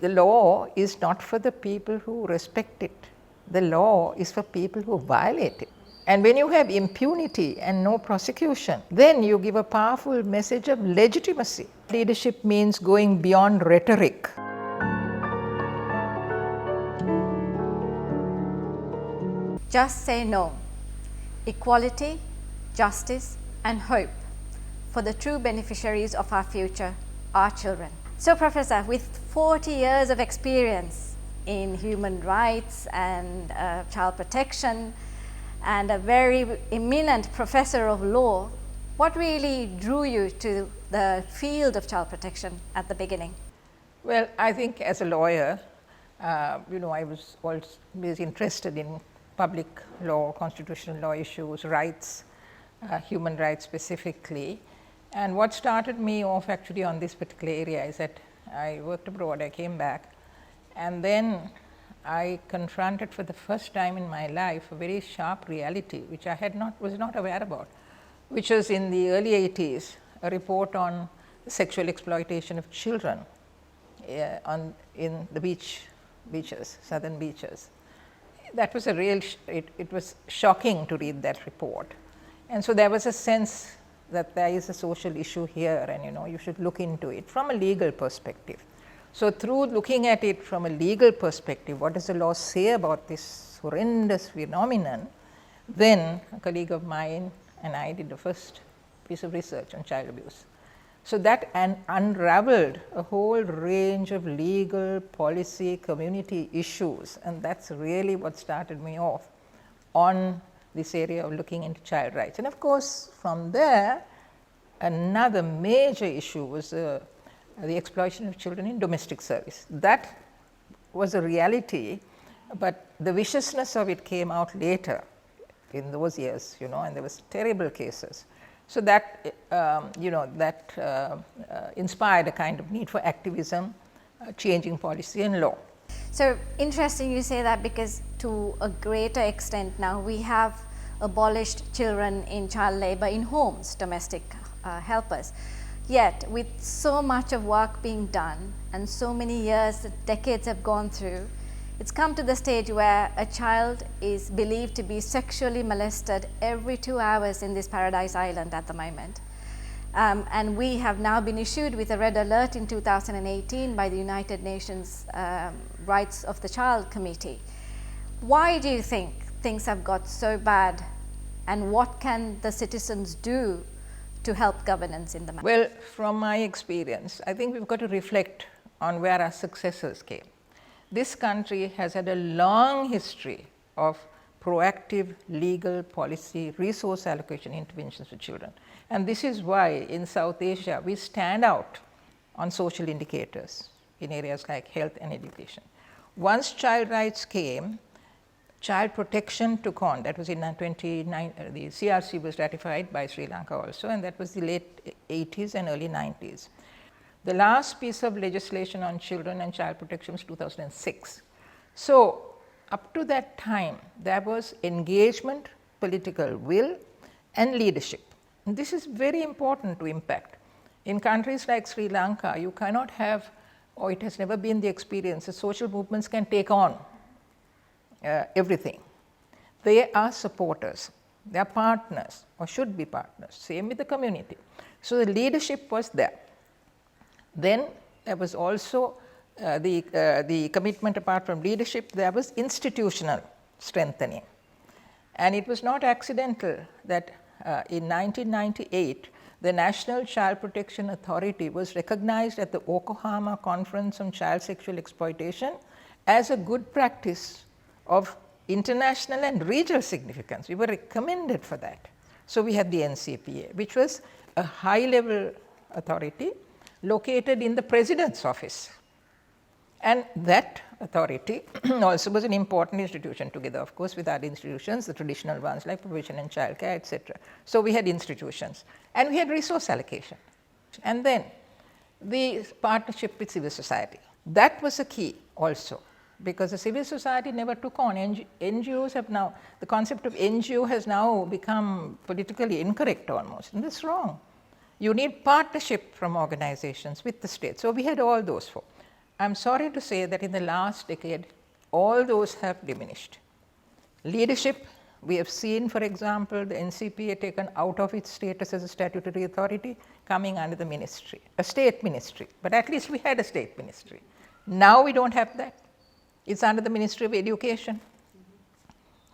The law is not for the people who respect it. The law is for people who violate it. And when you have impunity and no prosecution, then you give a powerful message of legitimacy. Leadership means going beyond rhetoric. Just say no. Equality, justice, and hope for the true beneficiaries of our future, our children. So, Professor, with 40 years of experience in human rights and child protection, and a very eminent professor of law, what really drew you to the field of child protection at the beginning? Well, I think as a lawyer, I was always interested in public law, constitutional law issues, rights, human rights specifically. And what started me off actually on this particular area is that I worked abroad, I came back, and then I confronted for the first time in my life a very sharp reality which I was not aware about, which was in the early 80s, a report on sexual exploitation of children in the beaches, southern beaches. That was it was shocking to read that report. And so there was a sense that there is a social issue here, and you should look into it from a legal perspective. So through looking at it from a legal perspective, what does the law say about this horrendous phenomenon, then a colleague of mine and I did the first piece of research on child abuse. So that unraveled a whole range of legal, policy, community issues, and that's really what started me off on this area of looking into child rights. And of course, from there, another major issue was the exploitation of children in domestic service. That was a reality, but the viciousness of it came out later in those years, and there was terrible cases. So that, inspired a kind of need for activism, changing policy and law. So interesting you say that, because to a greater extent now we have abolished children in child labor in homes, domestic helpers. Yet with so much of work being done and so many years, decades have gone through, it's come to the stage where a child is believed to be sexually molested every 2 hours in this paradise island at the moment. And we have now been issued with a red alert in 2018 by the United Nations Rights of the Child Committee. Why do you think things have got so bad, and what can the citizens do to help governance in the matter? Well, from my experience, I think we've got to reflect on where our successors came. This country has had a long history of proactive legal policy, resource allocation interventions for children. And this is why in South Asia we stand out on social indicators in areas like health and education. Once child rights came, child protection took on. That was in 29, the CRC was ratified by Sri Lanka also, and that was the late 80s and early 90s. The last piece of legislation on children and child protection was 2006. So up to that time, there was engagement, political will, and leadership. And this is very important to impact. In countries like Sri Lanka, you cannot have, or it has never been the experience, that social movements can take on everything. They are supporters, they are partners, or should be partners, same with the community. So the leadership was there. Then there was also the commitment. Apart from leadership, there was institutional strengthening. And it was not accidental that in 1998, the National Child Protection Authority was recognized at the Yokohama Conference on Child Sexual Exploitation as a good practice of international and regional significance. We were recommended for that. So we had the NCPA, which was a high-level authority located in the President's office. And that authority also was an important institution, together of course with other institutions, the traditional ones like provision and childcare, etc. So we had institutions, and we had resource allocation. And then the partnership with civil society. That was a key also, because the civil society never took on. NGOs have now, the concept of NGO has now become politically incorrect almost, and that's wrong. You need partnership from organizations with the state. So we had all those four. I'm sorry to say that in the last decade, all those have diminished. Leadership, we have seen, for example, the NCPA taken out of its status as a statutory authority, coming under the ministry, a state ministry, but at least we had a state ministry. Now we don't have that. It's under the Ministry of Education.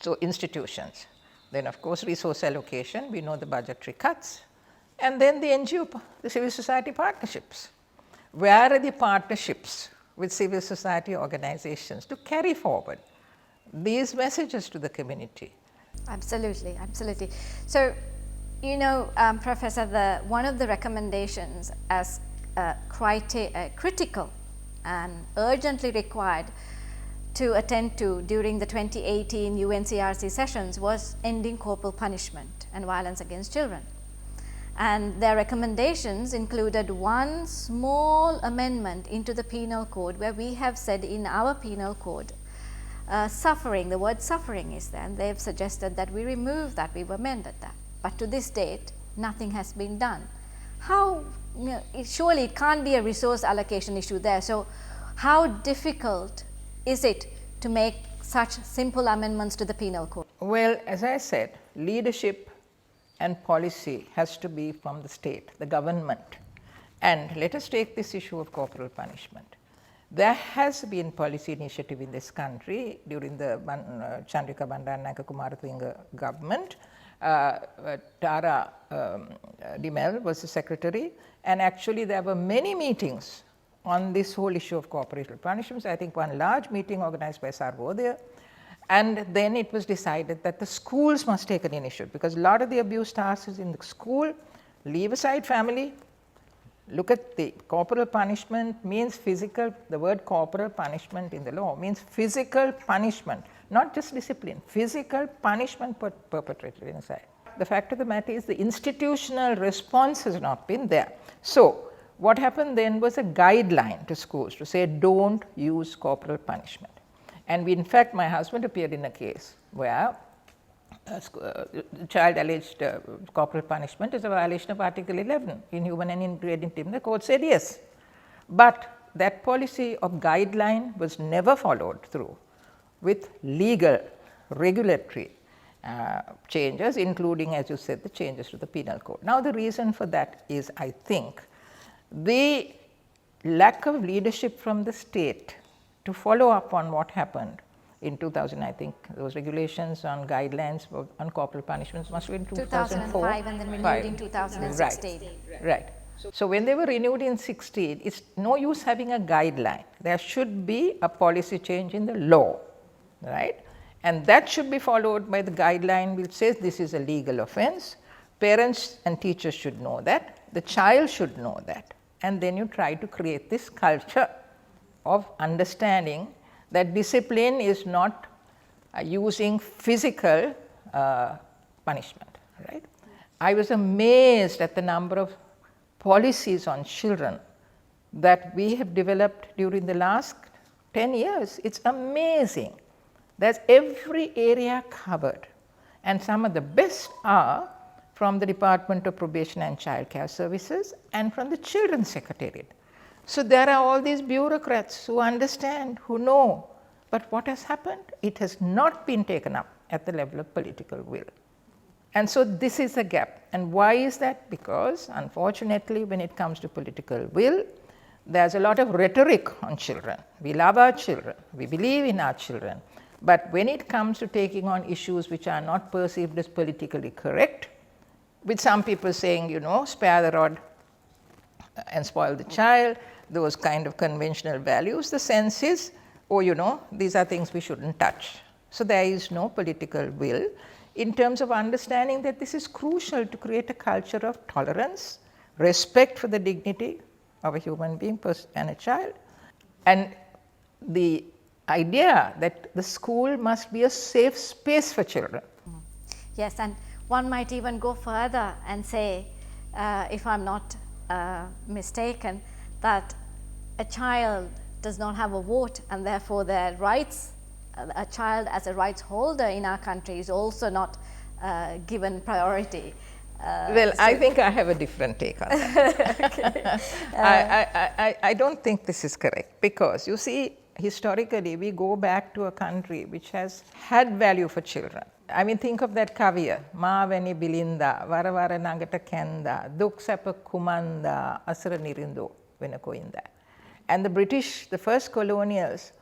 So institutions. Then of course resource allocation, we know the budgetary cuts, and then the NGO, the civil society partnerships. Where are the partnerships with civil society organizations to carry forward these messages to the community? Absolutely, absolutely. So, you know, Professor, one of the recommendations as critical and urgently required to attend to during the 2018 UNCRC sessions was ending corporal punishment and violence against children. And their recommendations included one small amendment into the penal code, where we have said in our penal code, suffering, the word suffering is there, and they've suggested that we remove that, we've amended that. But to this date, nothing has been done. How, you know, surely it can't be a resource allocation issue there. So how difficult is it to make such simple amendments to the penal code? Well, as I said, leadership and policy has to be from the state, the government. And let us take this issue of corporal punishment. There has been policy initiative in this country during the Chandrika Bandaranaike Kumaratunga government. Tara Dimel was the secretary, and actually there were many meetings on this whole issue of corporal punishments. I think one large meeting organized by Sarvodaya, and then it was decided that the schools must take an initiative, because a lot of the abuse starts in the school. Leave aside family, look at the corporal punishment means physical, the word corporal punishment in the law means physical punishment, not just discipline, physical punishment perpetrated inside. The fact of the matter is the institutional response has not been there. So what happened then was a guideline to schools to say don't use corporal punishment. And we, in fact, my husband appeared in a case where the child alleged corporal punishment is a violation of Article 11, inhuman and indecent. The court said yes. But that policy of guideline was never followed through with legal, regulatory changes, including, as you said, the changes to the penal code. Now, the reason for that is, I think, the lack of leadership from the state to follow up on what happened in 2000. I think those regulations on guidelines on corporal punishments must have been 2004. 2005 and then renewed in 2016. Right. So when they were renewed in 16, it's no use having a guideline. There should be a policy change in the law, right? And that should be followed by the guideline which says this is a legal offense. Parents and teachers should know that. The child should know that. And then you try to create this culture of understanding that discipline is not using physical punishment, right? I was amazed at the number of policies on children that we have developed during the last 10 years. It's amazing. There's every area covered, and some of the best are from the Department of Probation and Child Care Services and from the Children's Secretariat. So there are all these bureaucrats who understand, who know, but what has happened? It has not been taken up at the level of political will. And so this is a gap. And why is that? Because unfortunately, when it comes to political will, there's a lot of rhetoric on children. We love our children, we believe in our children, but when it comes to taking on issues which are not perceived as politically correct, with some people saying, you know, spare the rod and spoil the child, those kind of conventional values, the sense is, oh, you know, these are things we shouldn't touch. So there is no political will in terms of understanding that this is crucial to create a culture of tolerance, respect for the dignity of a human being and a child, and the idea that the school must be a safe space for children. Yes, and one might even go further and say, if I'm not mistaken, that a child does not have a vote, and therefore their rights, a child as a rights holder in our country is also not given priority. Well, I think I have a different take on that. I don't think this is correct, because you see, historically we go back to a country which has had value for children. I mean, think of that Kaviya, Maavani Bilinda, Varavara Nagata Kenda, Duksapa Kumanda, Asara Nirindo, Venakoinda. And the British, the first colonials,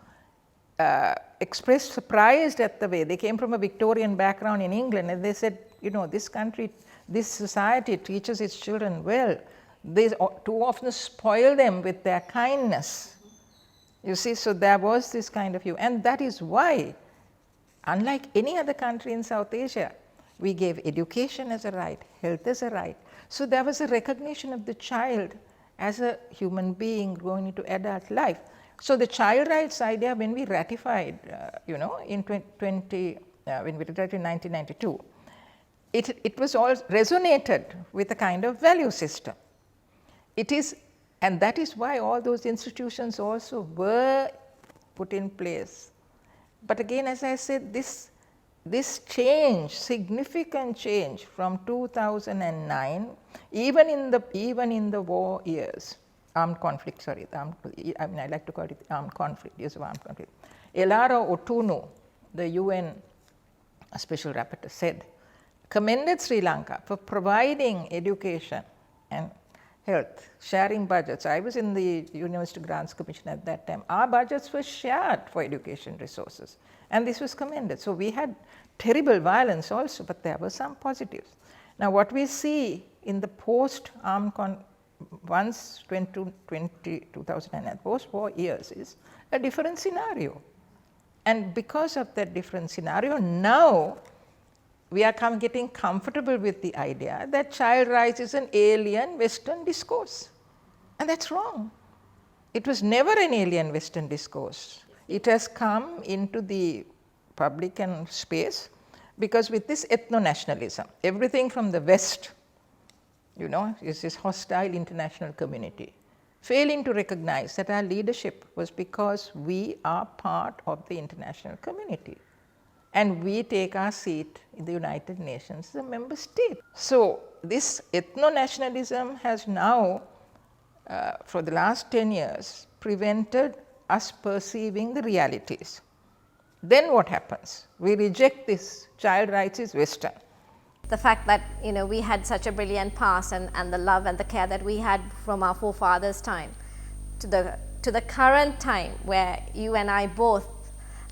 expressed surprise at the way they came from a Victorian background in England, and they said, you know, this country, this society teaches its children well. They too often spoil them with their kindness. You see, so there was this kind of view, and that is why, unlike any other country in South Asia, we gave education as a right, health as a right. So there was a recognition of the child as a human being going into adult life. So the child rights idea, when we ratified, you know, in when we ratified in 1992, it was all resonated with a kind of value system. It is, and that is why all those institutions also were put in place. But again, as I said, this change, significant change from 2009, even in the war years, armed conflict, sorry, I mean, I like to call it armed conflict, use of armed conflict. Elara Otunu, the UN Special Rapporteur, said, commended Sri Lanka for providing education and health, sharing budgets. I was in the University Grants Commission at that time. Our budgets were shared for education resources, and this was commended. So we had terrible violence also, but there were some positives. Now what we see in the post-armed once 2009 post-war years is a different scenario. And because of that different scenario, now we are getting comfortable with the idea that child rights is an alien Western discourse. And that's wrong. It was never an alien Western discourse. It has come into the public and space because with this ethno-nationalism, everything from the West, you know, is this hostile international community, failing to recognize that our leadership was because we are part of the international community. And we take our seat in the United Nations as a member state. So this ethno-nationalism has now, for the last 10 years, prevented us perceiving the realities. Then what happens? We reject this child rights is Western. The fact that, you know, we had such a brilliant past and the love and the care that we had from our forefathers' time to the current time where you and I both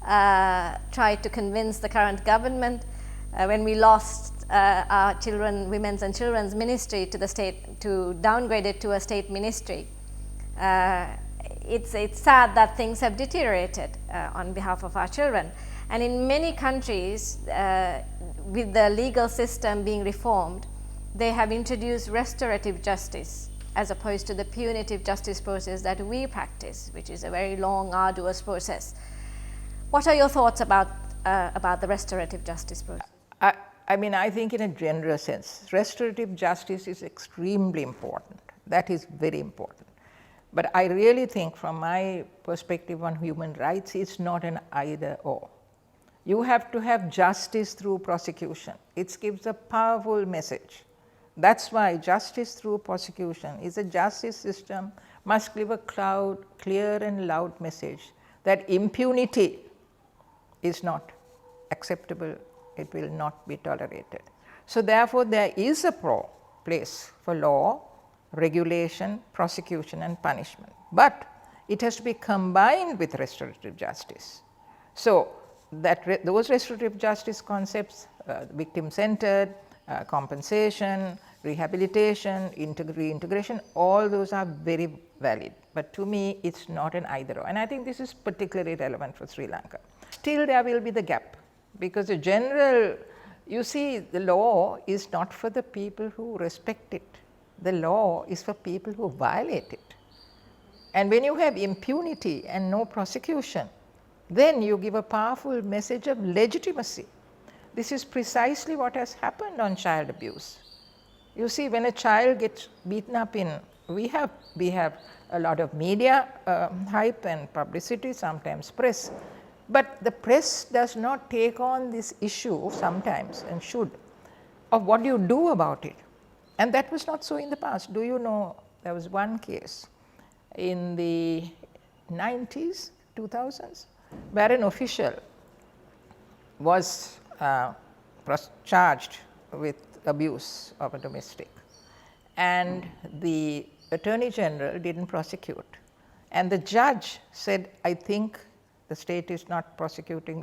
tried to convince the current government when we lost our women's and children's ministry to the state, to downgrade it to a state ministry. It's sad that things have deteriorated on behalf of our children. And in many countries, with the legal system being reformed, they have introduced restorative justice as opposed to the punitive justice process that we practice, which is a very long, arduous process. What are your thoughts about the restorative justice process? I mean, I think in a general sense, restorative justice is extremely important. That is very important. But I really think from my perspective on human rights, it's not an either or. You have to have justice through prosecution. It gives a powerful message. That's why justice through prosecution is a justice system must give a clear and loud message that impunity is not acceptable, it will not be tolerated. So therefore, there is a place for law, regulation, prosecution and punishment, but it has to be combined with restorative justice. So that those restorative justice concepts, victim-centered, compensation, rehabilitation, reintegration, all those are very valid. But to me, it's not an either or. And I think this is particularly relevant for Sri Lanka. Still there will be the gap, because the general, you see, the law is not for the people who respect it. The law is for people who violate it. And when you have impunity and no prosecution, then you give a powerful message of legitimacy. This is precisely what has happened on child abuse. You see, when a child gets beaten up we have a lot of media hype and publicity, sometimes press, but the press does not take on this issue sometimes, and should, of what do you do about it. And that was not so in the past. Do you know, there was one case in the 90s, 2000s, where an official was charged with abuse of a domestic, and the Attorney General didn't prosecute. And the judge said, I think the state is not prosecuting,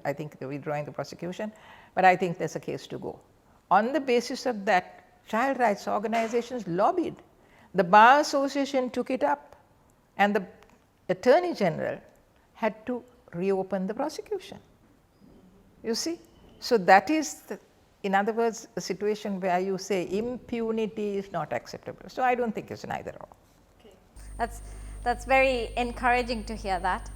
I think they're withdrawing the prosecution, but I think there's a case to go. On the basis of that, child rights organizations lobbied. The Bar Association took it up, and the Attorney General had to reopen the prosecution. You see? So that is, in other words, a situation where you say impunity is not acceptable. So I don't think it's an either or. Okay. That's very encouraging to hear that,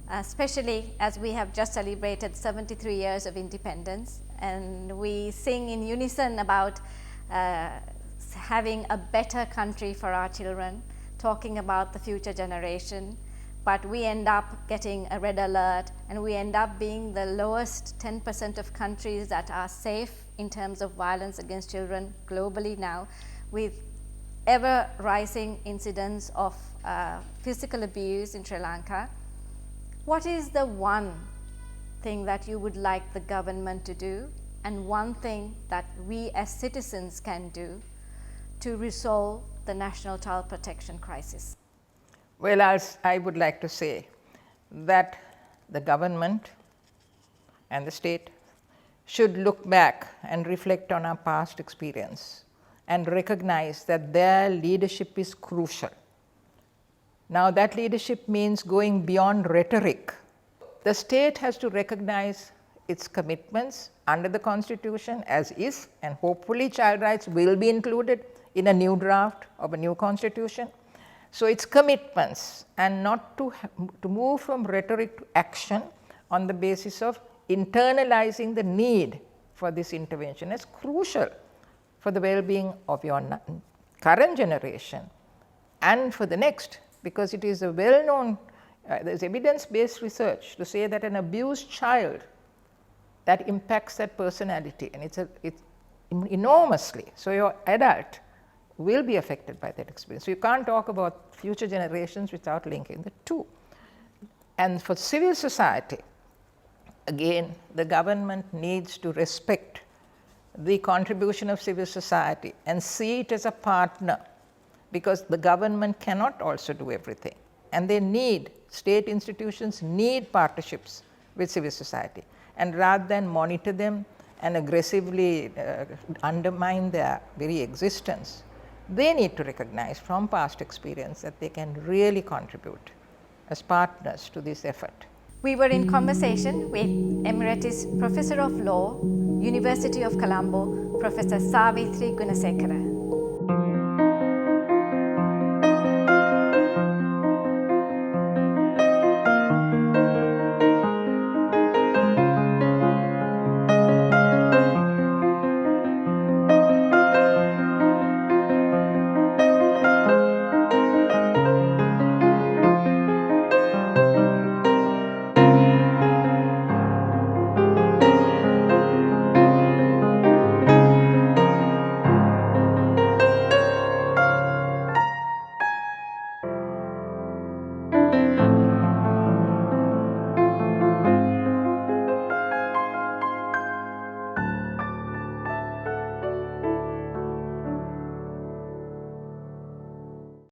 especially as we have just celebrated 73 years of independence, and we sing in unison about having a better country for our children, talking about the future generation, but we end up getting a red alert, and we end up being the lowest 10% of countries that are safe in terms of violence against children globally now, with ever rising incidents of physical abuse in Sri Lanka. What is the one thing that you would like the government to do, and one thing that we as citizens can do to resolve the national child protection crisis? Well, I would like to say that the government and the state should look back and reflect on our past experience and recognize that their leadership is crucial. Now, that leadership means going beyond rhetoric. The state has to recognize its commitments under the Constitution as is, and hopefully child rights will be included in a new draft of a new Constitution. So its commitments, and not to move from rhetoric to action on the basis of internalizing the need for this intervention as crucial for the well-being of your current generation and for the next, because it is a well-known, there's evidence-based research to say that an abused child, that impacts that personality, and it's enormously. So your adult will be affected by that experience. So you can't talk about future generations without linking the two. And for civil society, again, the government needs to respect the contribution of civil society and see it as a partner, because the government cannot also do everything. And they need, state institutions need partnerships with civil society. And rather than monitor them and aggressively undermine their very existence, they need to recognize from past experience that they can really contribute as partners to this effort. We were in conversation with Emeritus Professor of Law, University of Colombo, Professor Savitri Goonesekere.